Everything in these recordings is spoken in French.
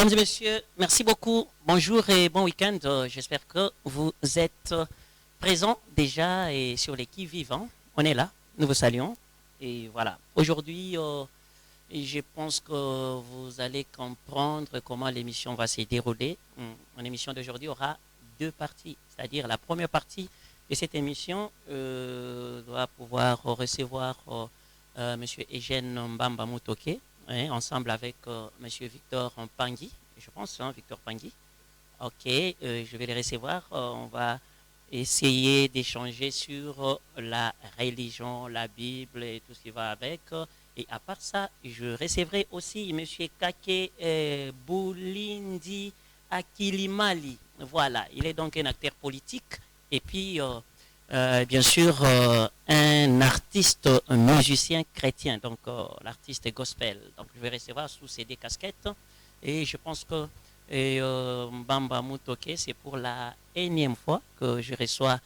Mesdames et messieurs, merci beaucoup. Bonjour et bon week-end. J'espère que vous êtes présents déjà et sur les qui-vivants. On est là, nous vous saluons. Et voilà. Aujourd'hui, je pense que vous allez comprendre comment l'émission va se dérouler. L'émission d'aujourd'hui aura deux parties. C'est-à-dire la première partie de cette émission doit pouvoir recevoir M. Eugène Mbamba Mutoke, ensemble avec M. Victor Pangui, je pense, Victor Pangui. Ok, je vais les recevoir. On va essayer d'échanger sur la religion, la Bible et tout ce qui va avec. Et à part ça, je recevrai aussi M. Kake Boulindi Akilimali. Voilà, il est donc un acteur politique et puis bien sûr un artiste, un musicien chrétien, donc l'artiste gospel. Donc je vais recevoir sous ces deux casquettes et je pense que Mbamba Mutoke, c'est pour la énième fois que je reçois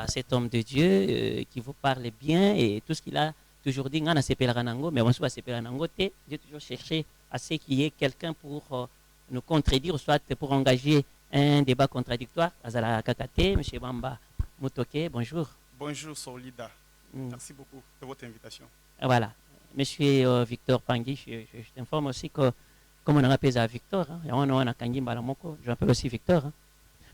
cet homme de Dieu qui vous parle bien et tout ce qu'il a toujours dit, mais j'ai toujours cherché à ce qu'il y ait quelqu'un pour nous contredire, soit pour engager un débat contradictoire. Azala Kakate, M. Mbamba Mutoke, bonjour. Bonjour Solida, merci beaucoup de votre invitation. Voilà, Monsieur Victor Pangui, je t'informe aussi que comme on appelle ça Victor, je m'appelle aussi Victor.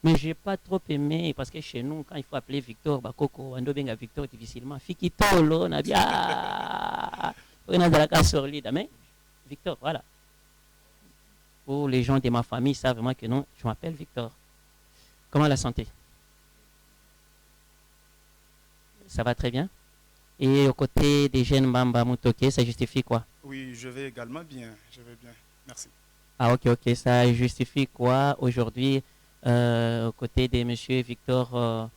Mais je n'ai pas trop aimé parce que chez nous, quand il faut appeler Victor, Bakoko, on doit bien Victor difficilement. Fikitolo, Nabia, on a de la solide. Mais Victor, voilà. Pour les gens de ma famille, ils savent vraiment que non, je m'appelle Victor. Comment la santé? Ça va très bien. Et aux côtés des jeunes Mbamba Mutoke, ça justifie quoi? Oui, je vais également bien, je vais bien. Merci. Ah ok, ok. Ça justifie quoi aujourd'hui aux côtés de M. Victor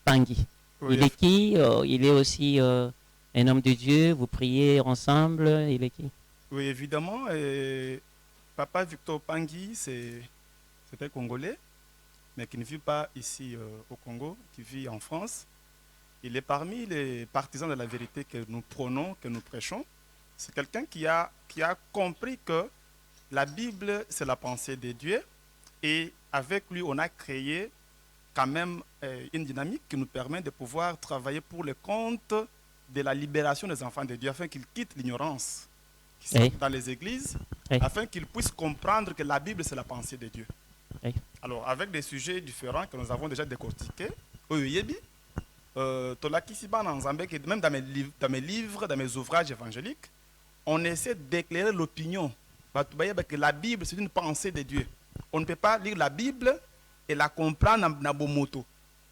Pangui? Oui, Il est qui? Il est aussi un homme de Dieu. Vous priez ensemble. Il est qui? Oui, évidemment. Papa Victor Pangui, c'est un Congolais, mais qui ne vit pas ici au Congo, qui vit en France. Il est parmi les partisans de la vérité que nous prônons, que nous prêchons. C'est quelqu'un qui a compris que la Bible, c'est la pensée de Dieu. Et avec lui, on a créé quand même une dynamique qui nous permet de pouvoir travailler pour le compte de la libération des enfants de Dieu, afin qu'ils quittent l'ignorance qui sont dans les églises, afin qu'ils puissent comprendre que la Bible, c'est la pensée de Dieu. Alors, avec des sujets différents que nous avons déjà décortiqués, même dans mes livres, dans mes ouvrages évangéliques, on essaie d'éclairer l'opinion. Que la Bible, c'est une pensée de Dieu. On ne peut pas lire la Bible et la comprendre dans Bomoto.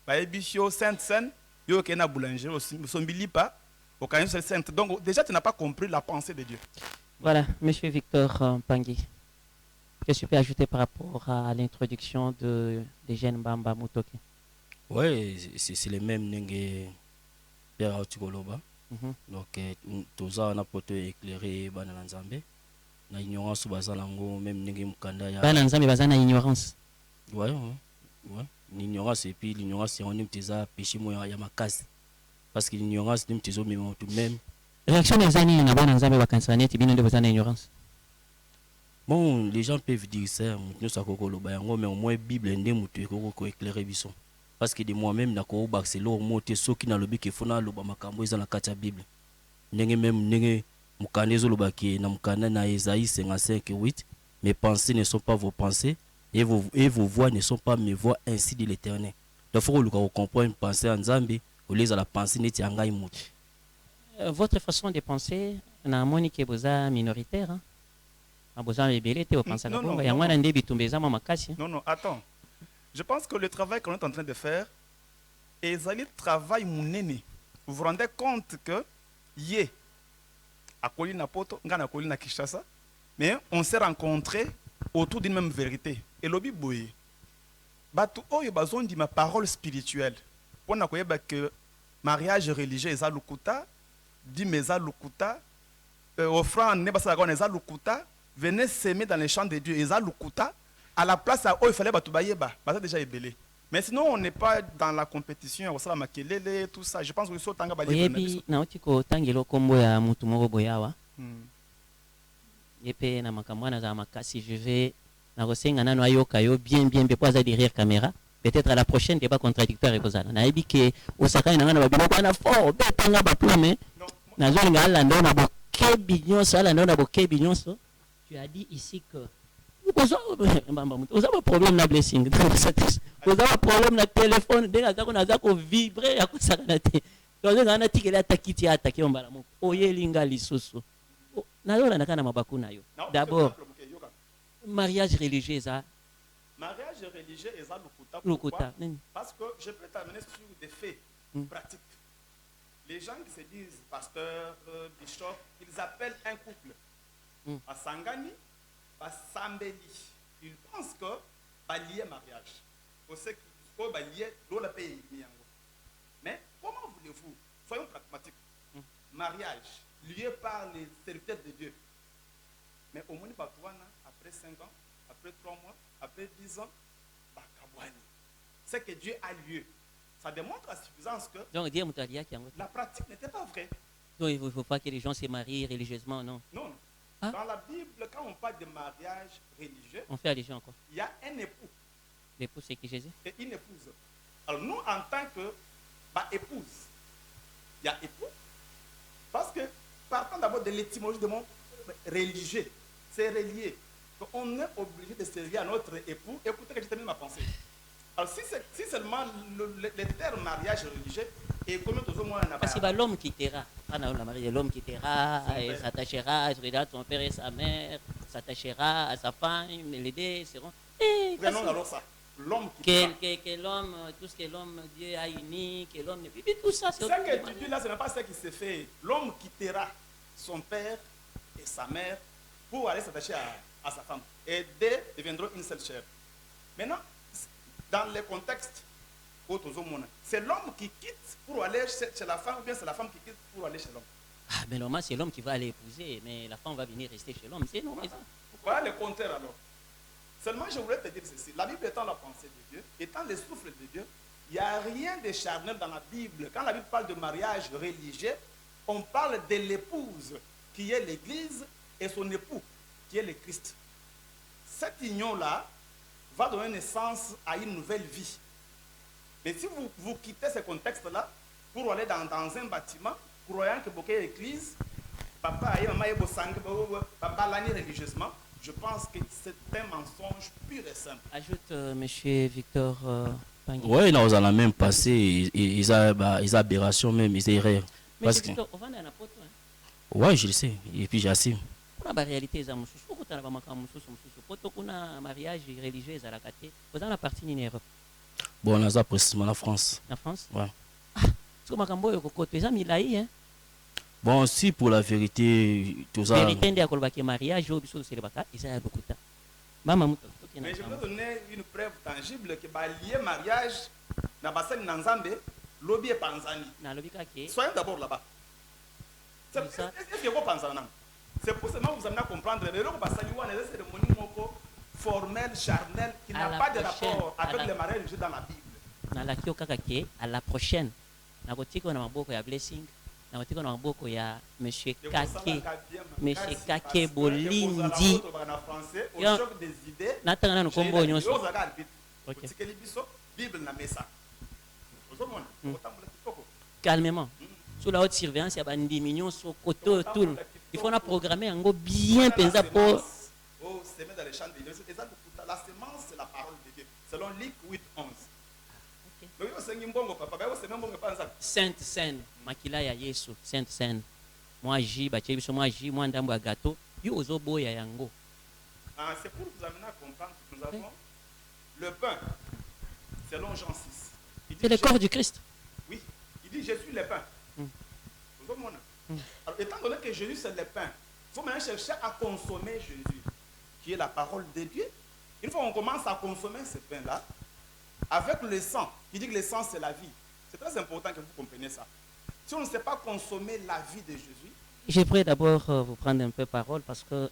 Donc, déjà, tu n'as pas compris la pensée de Dieu. Voilà, Monsieur Victor Pangui. Qu'est-ce que tu peux ajouter par rapport à l'introduction des jeunes Mbamba Mutoke? Oui, c'est les mêmes Nengue Père Aotikoloba. Donc, tout ça, on a pu éclairer Bananzambe. Na ignorance bazalango même Nengue Mukanda ya. Bananzambe bazana ignorance. Ouais. L'ignorance et puis l'ignorance, on aime tes péché moyen ya makasi. Parce que l'ignorance, n'aime tes hommes tout même. Réaction des années, na Bananzambe bakansané, tibino de bazana ignorance. Bon, les gens peuvent dire ça, nous ça kokoloba yango, mais au moins Bible ndé mutu ko éclairer bison. Parce que de moi-même na ko baxelo moté soki na lobi ke fona loba makambo eza na kati ya Bible. Ndenge même ndenge mukanda ezoloba ke na mukanda na Ésaïe 55:8, mes pensées ne sont pas vos pensées et vos voix ne sont pas mes voix, ainsi dit l'Éternel. Donc faut que vous compreniez une pensée en Nzambe au lieu de la pensée neti yangai mutu. Votre façon de penser na moni ke boza minoritaire hein? Non, attends. Je pense que le travail qu'on est en train de faire est le travail mounéné. Vous vous rendez compte que à Kolina Poto, à Kolina Kishasa, mais on s'est rencontrés autour d'une même vérité. Et l'obi boye. Batu oyo bazon di ma parole spirituelle. Pour na koyeba que mariage religieux eza lukuta, dîme eza lukuta, offrande ne basa eza lukuta. Venez s'aimer dans les champs de Dieu. Eza lukuta. À la place où il fallait batubayeba. Basa déjà ébélé. Mais sinon, on n'est pas dans la compétition. On la makelele, tout ça. Je pense que le tanga bali. Oui, puis na otiko tangelo kombo ya mutu moko boyawa. Yepe na makambo na za makasi, je vais na rosenga nano ayoka yo bien pour ça derrière caméra. Peut-être à la prochaine débat contradictoire et kozana. Na yebi ke osaka na ngana babino kwa na fort betanga ba plan na zone ngala ndo na boke bignonso ala ndo na boke bignonso. Tu as dit ici que vous avez un problème na blessing. Vous avez un problème na téléphone dès que na za ko vibrer ya kusaka na te. Donc ngana tikela takiti ataki ombala moko. Oyelinga lisusu. Na kana mabaku na yo. D'abord mariage religieux ça. Mariage religieux est ça Lokuta. Parce que je peux t'amener sur des faits pratiques. Les gens qui se disent pasteur, bishop, ils appellent un couple à Sangani, à Sambeli. Ils pensent que va lier mariage. On sait que va lier dans le pays. Mais comment voulez-vous, soyons pragmatiques, mariage lié par les serviteurs de Dieu. Mais au moins, après 5 ans, après 3 mois, après 10 ans, c'est que Dieu a lieu. Ça démontre à suffisance que donc, la pratique n'était pas vraie. Donc il ne faut pas que les gens se marient religieusement, non? Non. Ah? Dans la Bible, quand on parle de mariage religieux, on fait allusion encore. Il y a un époux. L'époux, c'est qui Jésus? Et une épouse. Alors nous, en tant que épouse, il y a époux. Parce que, partant d'abord de l'étymologie de mon religieux, c'est relié. Donc, on est obligé de servir à notre époux. Écoutez que je termine ma pensée. Alors si seulement le terme mariage religieux est comme tout le monde n'a pas. Parce que l'homme quittera. L'homme quittera, et s'attachera, à son père et sa mère, s'attachera à sa femme, les deux seront. Prenons alors ça. L'homme que l'homme, tout ce que l'homme, Dieu a uni, que l'homme ne vit tout ça. Ce que tu dis là, ce n'est pas ce qui se fait. L'homme quittera son père et sa mère pour aller s'attacher à sa femme. Et deux deviendront une seule chair. Maintenant, dans le contexte, c'est l'homme qui quitte pour aller chez la femme ou bien c'est la femme qui quitte pour aller chez l'homme. Ah, mais normalement, c'est l'homme qui va aller épouser, mais la femme va venir rester chez l'homme. C'est non, mais ça. Voilà le contraire alors. Seulement, je voulais te dire ceci. La Bible étant la pensée de Dieu, étant le souffle de Dieu, il n'y a rien de charnel dans la Bible. Quand la Bible parle de mariage religieux, on parle de l'épouse qui est l'Église et son époux qui est le Christ. Cette union-là va donner naissance à une nouvelle vie. Mais si vous quittez ce contexte-là pour aller dans un bâtiment, croyant que beaucoup d'églises, papa et maman papa l'année religieusement, je pense que c'est un mensonge pur et simple. Ajoute monsieur Victor Pangui. Oui, là, on a même passé, ils ont aberration même, ils ont erreur. Mais Victor, on va dans la pote. Oui, je le sais, et puis j'assume. Kuna ba réalité za mususu ukutana ba makamu mususu poto kuna mariage religieux za la kate kozana partie ni Europe. Bon, on a ça précisément en France. En France? Ouais. Ah, ce makambo yo kokoto eza milai hein. Bon, si pour la vérité tout ça. Vérité ndi akolba ke mariage au biso c'est baka eza ya lokuta. Mama muto. Mais je peux donner une preuve tangible que ba lié mariage na basani na Nzambe lobi e panzani. Na lobi ka ke. Soyons d'abord là-bas. Est-ce que vous pensez en c'est pour ça que vous amenez à comprendre que les cérémonies formelles, charnelles, qui n'a pas de rapport avec les mariages religieux dans la Bible. Na la kio kaka ke à la prochaine. Na kotiko na maboko ya blessing, na kotiko na maboko ya monsieur Kake Bolindi. Na tanga na kombo nyonso. OK. Bible na mesa. Calmement. Sous la haute surveillance, il y a des millions sur côté tout. Il faut programmer un go bien pensé pour. Oh, semer dans les champs de Dieu. La semence, c'est la parole de Dieu. Selon Luc 8:11. Sainte Seine, makila ya Yesu, Sainte Seine. Moi J, moi J, moi ndambo ya gâteau. Yo ozobo ya yango. C'est pour vous amener à comprendre que nous avons le pain, selon Jean 6. C'est le corps du Christ. Oui, il dit je suis le pain. Alors, étant donné que Jésus c'est le pain, il faut maintenant chercher à consommer Jésus, qui est la parole de Dieu. Une fois qu'on commence à consommer ce pain-là, avec le sang, il dit que le sang c'est la vie. C'est très important que vous compreniez ça. Si on ne sait pas consommer la vie de Jésus. J'aimerais d'abord vous prendre un peu parole parce que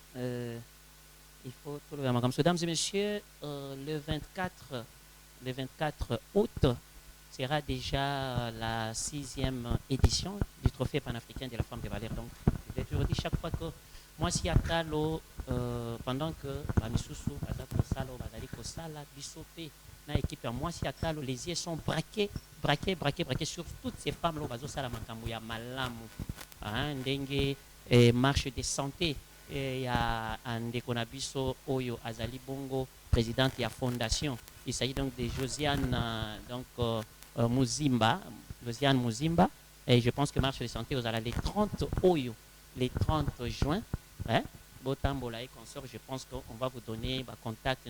il faut tout le monde. Mesdames et messieurs, le 24 août sera déjà la 6e édition du trophée panafricain de la femme de valeur. Donc, je l'ai toujours dit chaque fois que moi, si Akalo pendant que bamisusu baza kosala oyo bazali kosala biso mpe na équipe ya mwasi ya talo, les yeux sont braqués sur toutes ces femmes là bazosala makambo ya malamu, ndenge marche de santé ya ndeko na biso oyo azali bongo présidente ya fondation. Il s'agit donc de Josiane Muzimba, et je pense que marche de santé aux les 30 oyo, les 30 juin, Botambola et consort, je pense qu'on va vous donner contact,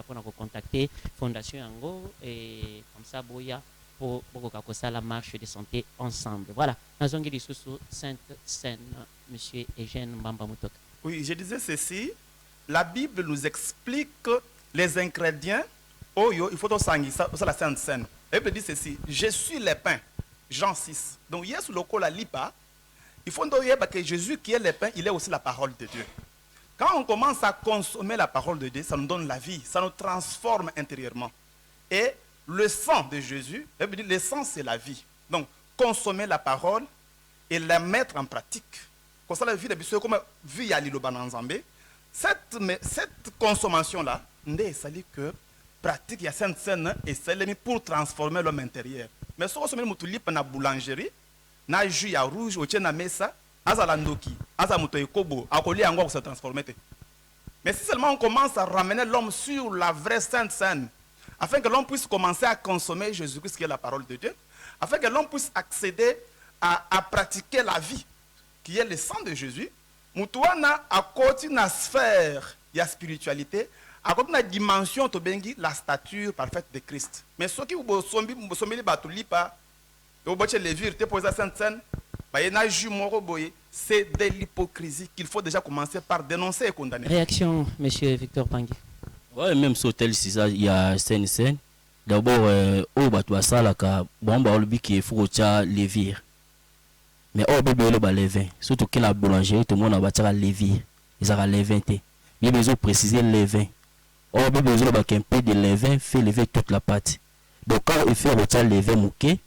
pour contacter Fondation Yango, et comme ça, Boya, pour la marche de santé ensemble. Voilà, Nazongi Lisusu, Sainte Seine, Monsieur Eugène Mbamba Mutok. Oui, je disais ceci, la Bible nous explique les ingrédients, oyo, il faut que ça la Sainte Seine. La Bible dit ceci, je suis le pain, Jean 6. Donc, yes, le col à lipa, il faut que Jésus qui est le pain, il est aussi la parole de Dieu. Quand on commence à consommer la parole de Dieu, ça nous donne la vie, ça nous transforme intérieurement. Et le sang de Jésus, le sang c'est la vie. Donc, consommer la parole et la mettre en pratique. Comme ça, la vie de Bissou, comme vie à l'île Bananzambé, cette consommation-là, n'est sali que pratique, il y a cette scène et c'est pour transformer l'homme intérieur. Mais si on se met dans la boulangerie, na jus ya rouge, au tien na mesa, azalandoki, azamuto ekobo, akoli angwa se transformer. Mais si seulement on commence à ramener l'homme sur la vraie sainte scène, afin que l'homme puisse commencer à consommer Jésus-Christ qui est la parole de Dieu, afin que l'homme puisse accéder à pratiquer la vie qui est le sang de Jésus, Moutouana a côté na sphère de la spiritualité, à côté na dimension to bengi la stature parfaite de Christ. Mais ceux qui vous sombi batulipa, vous bossez les vires, pour la sainte scène, c'est de l'hypocrisie qu'il faut déjà commencer par dénoncer et condamner. Réaction, Monsieur Victor Pangui. Ouais, même sur tel il y a scène. D'abord, au bateau ça là, bon bah le qui faut les vires. Mais au bébé le levain, surtout que la boulangerie tout le monde a battu les vires. Ils ont levain. Il besoin de préciser levain. Au bébé le un peu de levain fait lever toute la pâte. Donc quand il fait retirer levain mouquet.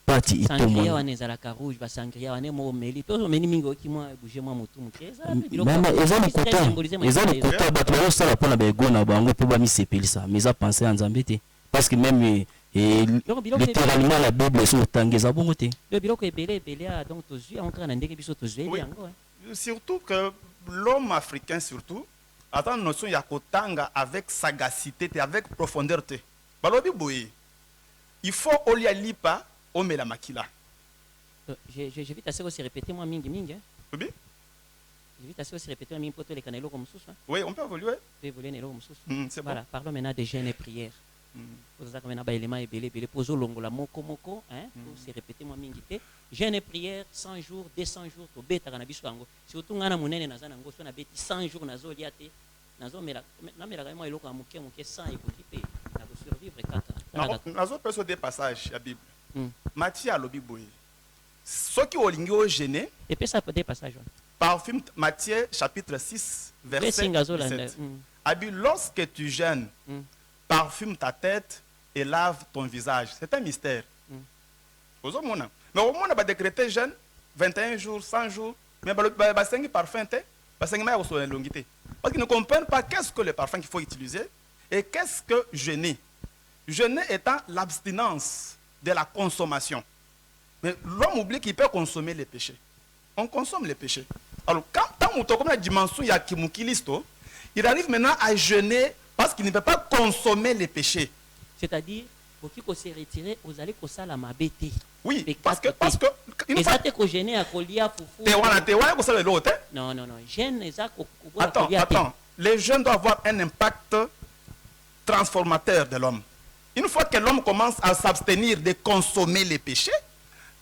Sangria wane zalaka rouge ba sangria wane mo meli to meni mingo ki mo bouger mo mutu mukeza même ils ont le côté bato ça la pona ba gona bango po ba mi sepelisa mais ça penser en Nzambete parce que même littéralement la Bible sur tangeza bongo te le biloko ebele donc tozu entre na ndeke biso tozu yango surtout que l'homme africain surtout attend notion ya kotanga avec sagacité et avec profondeur te balobi boye il faut olia lipa on met la maquila. Je vais assez aussi répéter moi mingi. Oui. Je vais assez aussi répéter mingi pour les canaux comme ça. Oui, on peut évoluer. On peut évoluer les comme ça. C'est voilà, parlons maintenant des jeûnes et prières. Pour ça comme on a éléments et belé poser longo la moko hein, pour se répéter moi mingi te. Jeûne et prières 100 jours, 200 jours to beta kana biso yango. Surtout ngana munene na zana ngo so na beti 100 jours nazo liate. Nazo mela na mela vraiment eloko amuke 100 et ko na survivre 4. Nazo peut des passages la Bible. Matthieu a lobi boye. Ceux qui ont l'ingéo gêné. Et puis ça peut des passages. Parfume Matthieu chapitre 6 verset 17. Abi lorsque tu jeûnes, parfume ta tête et lave ton visage. C'est un mystère. Mais au monde va décréter jeûne 21 jours, 100 jours, mais ba 5 parfum te, ba 5 ma sur la longité. Parce qu'ils ne comprennent pas qu'est-ce que le parfum qu'il faut utiliser et qu'est-ce que jeûner. Jeûner étant l'abstinence de la consommation. Mais l'homme oublie qu'il peut consommer les péchés. On consomme les péchés. Alors, quand on tourne la dimension Yakimukilisto, il arrive maintenant à jeûner parce qu'il ne peut pas consommer les péchés. C'est-à-dire, pour qu'il se retirer, vous allez consommer la mabété. Oui, parce que et ça te jeûner à colia foufou. Non. Jeûne Attends. Les jeunes doivent avoir un impact transformateur de l'homme. Une fois que l'homme commence à s'abstenir de consommer les péchés,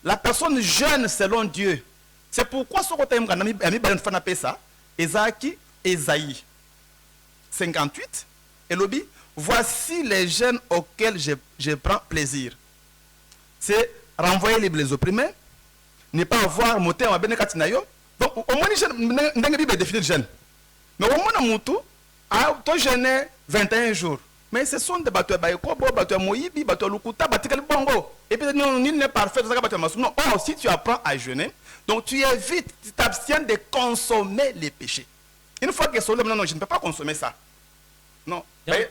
la personne jeûne selon Dieu. C'est pourquoi ce côté Esaïe 58 et lobby, voici les jeûnes auxquels je prends plaisir. C'est renvoyer les blés opprimés, ne pas avoir monté en Benekatinayo. Donc au moins la Bible définit le jeûne. Mais au moins Moutou a jeûné 21 jours. Mais ce sont des bateaux Baïkobo, bateaux Moïbi, bateaux Lukuta, bateaux Bongo. Et puis, nul n'est parfait. Non, or, si tu apprends à jeûner, donc tu évites, tu t'abstiens de consommer les péchés. Une fois que c'est non, non, je ne peux pas consommer ça. Non. Donc,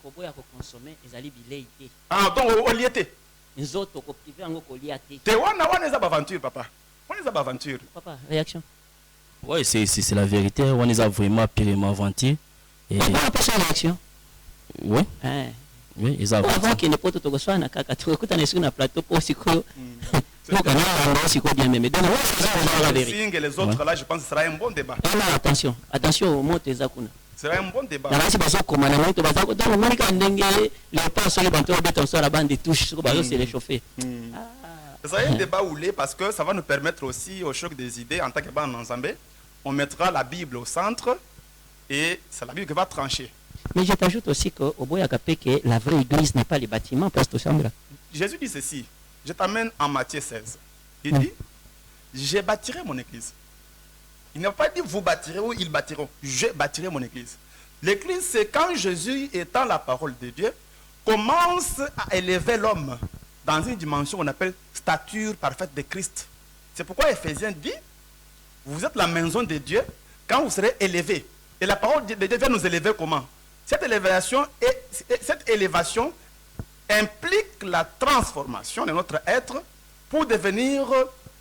kobo ya ko consommer ezali bilei te. Ah, donc au liété. Nzoto ko privé ngo ko lia te. Te wana eza aventure papa. On est aventure. Papa, réaction. Ouais, c'est la vérité. On est vraiment purement aventure. Et On peut faire réaction. oui, Hein. oui, ils ont Avant qu'il ne peut tout soit na kaka tu écoutes na sur na plateau pour siko. Donc on a siko bien mais donc la vérité. Et les autres là, je pense que ce sera un bon débat. Alors attention, attention au mot ezakuna. Ce sera un bon débat. Na basi bazo komana na to bazako donc moni ka ndenge les pas sur les bantos beton sur la bande de touche siko bazo se réchauffer. Ce sera un débat oulé parce que ça va nous permettre aussi au choc des idées en tant que bande ensemble. On mettra la Bible au centre et c'est la Bible qui va trancher. Mais je t'ajoute aussi qu'au Boyakapé, que la vraie église n'est pas les bâtiments, Pasteur Sambra. Jésus dit ceci, je t'amène en Matthieu 16. Il dit, je bâtirai mon église. Il n'a pas dit vous bâtirez ou ils bâtiront. Je bâtirai mon église. L'église, c'est quand Jésus, étant la parole de Dieu, commence à élever l'homme dans une dimension qu'on appelle stature parfaite de Christ. C'est pourquoi Éphésiens dit, vous êtes la maison de Dieu quand vous serez élevés. Et la parole de Dieu vient nous élever comment? Cette élévation implique la transformation de notre être pour devenir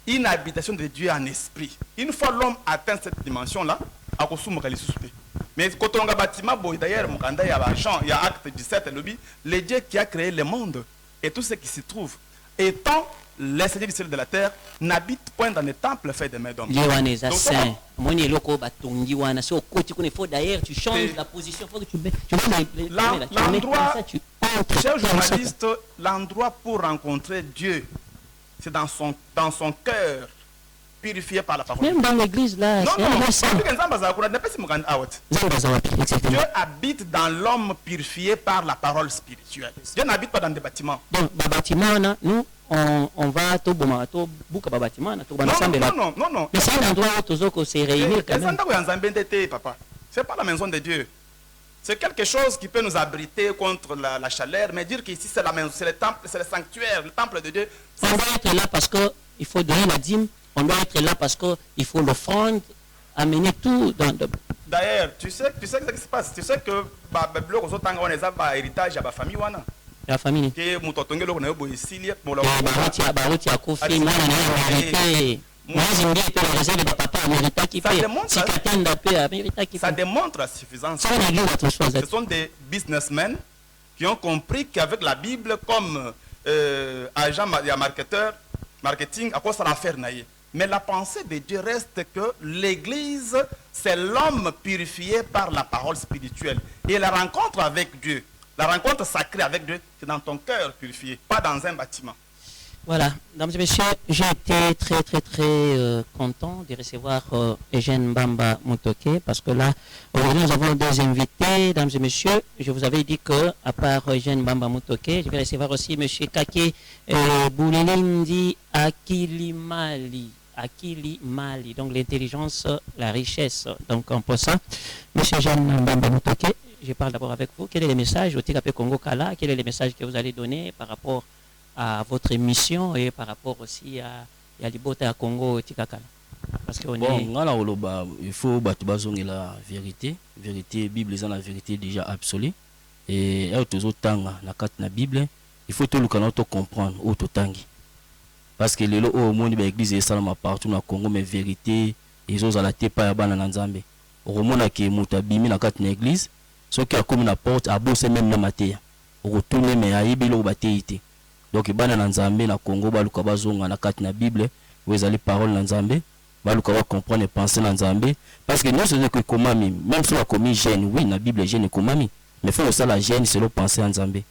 une habitation de Dieu en esprit. Une fois l'homme atteint cette dimension-là, mais quand on a bâtiment, d'ailleurs, il y a acte 17, le Dieu qui a créé le monde et tout ce qui s'y trouve, étant les seigneurs du ciel de la terre, n'habitent point dans les temples faits de mains d'hommes. D'ailleurs, tu changes la position. L'endroit, cher journaliste, l'endroit pour rencontrer Dieu, c'est dans son cœur, purifié par la parole. Même dans l'église, là, non, Dieu habite dans l'homme purifié par la parole spirituelle. Dieu n'habite pas dans des bâtiments. Donc, les bâtiments, nous, on va tout bouc à bâtiment, non. Mais c'est un endroit où on se réunir quand même. C'est pas la maison de Dieu. C'est quelque chose qui peut nous abriter contre la chaleur, mais dire qu'ici c'est la maison, c'est le temple, c'est le sanctuaire, le temple de Dieu. On doit être là parce qu'il faut donner la dîme, on doit être là parce qu'il faut l'offrande, amener tout dans... D'ailleurs, tu sais ce qui se passe. Tu sais que on les a héritage à la famille. La famille. Ça démontre la suffisance. Ce sont des businessmen qui ont compris qu'avec la Bible comme agent marketing, à quoi ça va faire naïe. Mais la pensée de Dieu reste que l'Église, c'est l'homme purifié par la parole spirituelle. Et la rencontre avec Dieu, la rencontre sacrée avec Dieu, c'est dans ton cœur purifié, pas dans un bâtiment. Voilà, mesdames et messieurs, j'ai été très content de recevoir Eugène Bamba Mutoke parce que là, aujourd'hui nous avons deux invités, mesdames et messieurs. Je vous avais dit que à part Eugène Bamba Mutoke, je vais recevoir aussi monsieur Kake Boulelindi Akilimali, donc l'intelligence, la richesse. Donc en passant, monsieur Eugène Bamba Mutoke, je parle d'abord avec vous. Quel est le message au Tikape Congo Kala? Quel est le message que vous allez donner par rapport à votre émission et par rapport aussi à Libota à Congo Tikakala? Parce que il faut battre la vérité. Vérité, Bible, c'est la vérité déjà absolue. Et la Bible, il faut tout le comprendre au totangi. Parce que les monde l'église est salama partout dans le Congo, mais vérité, ils ont la tepa ya bana nzambe. Au monde qui mutabimi na kat na église, ce qui a comme la porte à bosser même na matéya. Au retourner mais aibilo batéité. Donc bana na nzambe na Congo baluka bazonga na kat na Bible, vous allez parole na nzambe, baluka va comprendre et penser na nzambe parce que non c'est que komami, même si la commis gêne, oui na Bible gêne komami, mais faut ça la gêne c'est le penser en nzambe.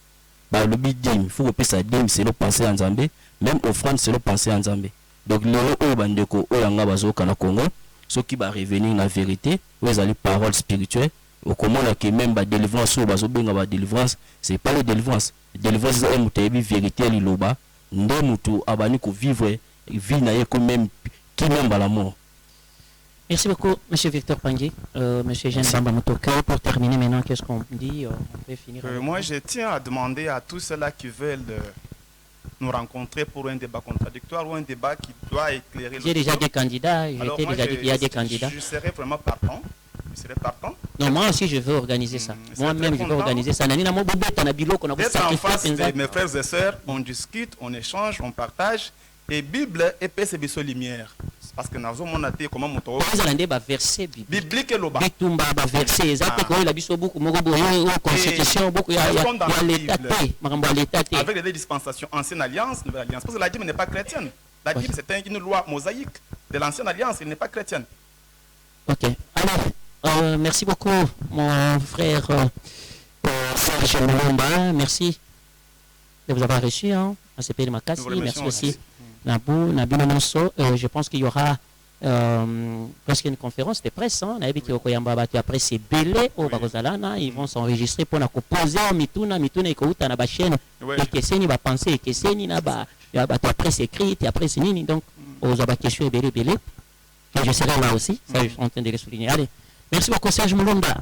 Bah le bidim, faut que ça dim c'est le penser en nzambe, même offrande c'est le penser en nzambe. Donc le bandeko oyanga bazoka na Congo, ceux qui va revenir la vérité, vous allez parole spirituelle. Au comment que même la délivrance ou la délivrance, c'est pas la délivrance. La délivrance c'est une vérité liloba. Ndemutu abani ko vivre vie na comme même qui même la mort. Merci beaucoup, monsieur Victor Pangui, monsieur Jean Bamba Mutoke. Pour terminer maintenant, qu'est-ce qu'on dit? On peut finir. Moi, je tiens à demander à tous ceux-là qui veulent nous rencontrer pour un débat contradictoire ou un débat qui doit éclairer. J'ai déjà des candidats. Il y a des candidats. Je serais vraiment partant. je serai partant. Non, moi aussi, je veux organiser ça. c'est Moi-même, très je veux content. organiser ça. D'être en face de mes frères et sœurs, on discute, on échange, on partage. Et Bible et paix, c'est la lumière. Parce que nous avons été comment mon tour. verset Biblique et le bas. bitumba verset exact ko la biso beaucoup moko boyo constitution beaucoup ya l'état makambo ya l'état avec les dispensations ancienne alliance, nouvelle alliance. Parce que la Bible n'est pas chrétienne. La Bible, c'est une loi mosaïque de l'ancienne alliance, elle n'est pas chrétienne. OK. Alors, merci beaucoup, mon frère Serge Mulumba. Merci de vous avoir reçu hein, à CP de Makassi. Merci aussi, Nabou Mononso. Je pense qu'il y aura presque une conférence de presse. Hein. Après, c'est Belé au Barozalana. Ils vont s'enregistrer pour poser Mituna et Kouta na chaîne. Et que c'est ni va penser, que c'est ni na ba. Après, c'est écrit, et après, c'est ni. Donc, aux questions Belé. Et je serai là aussi. Ça, je suis en train de le souligner. Allez, merci beaucoup, Serge Mulumba.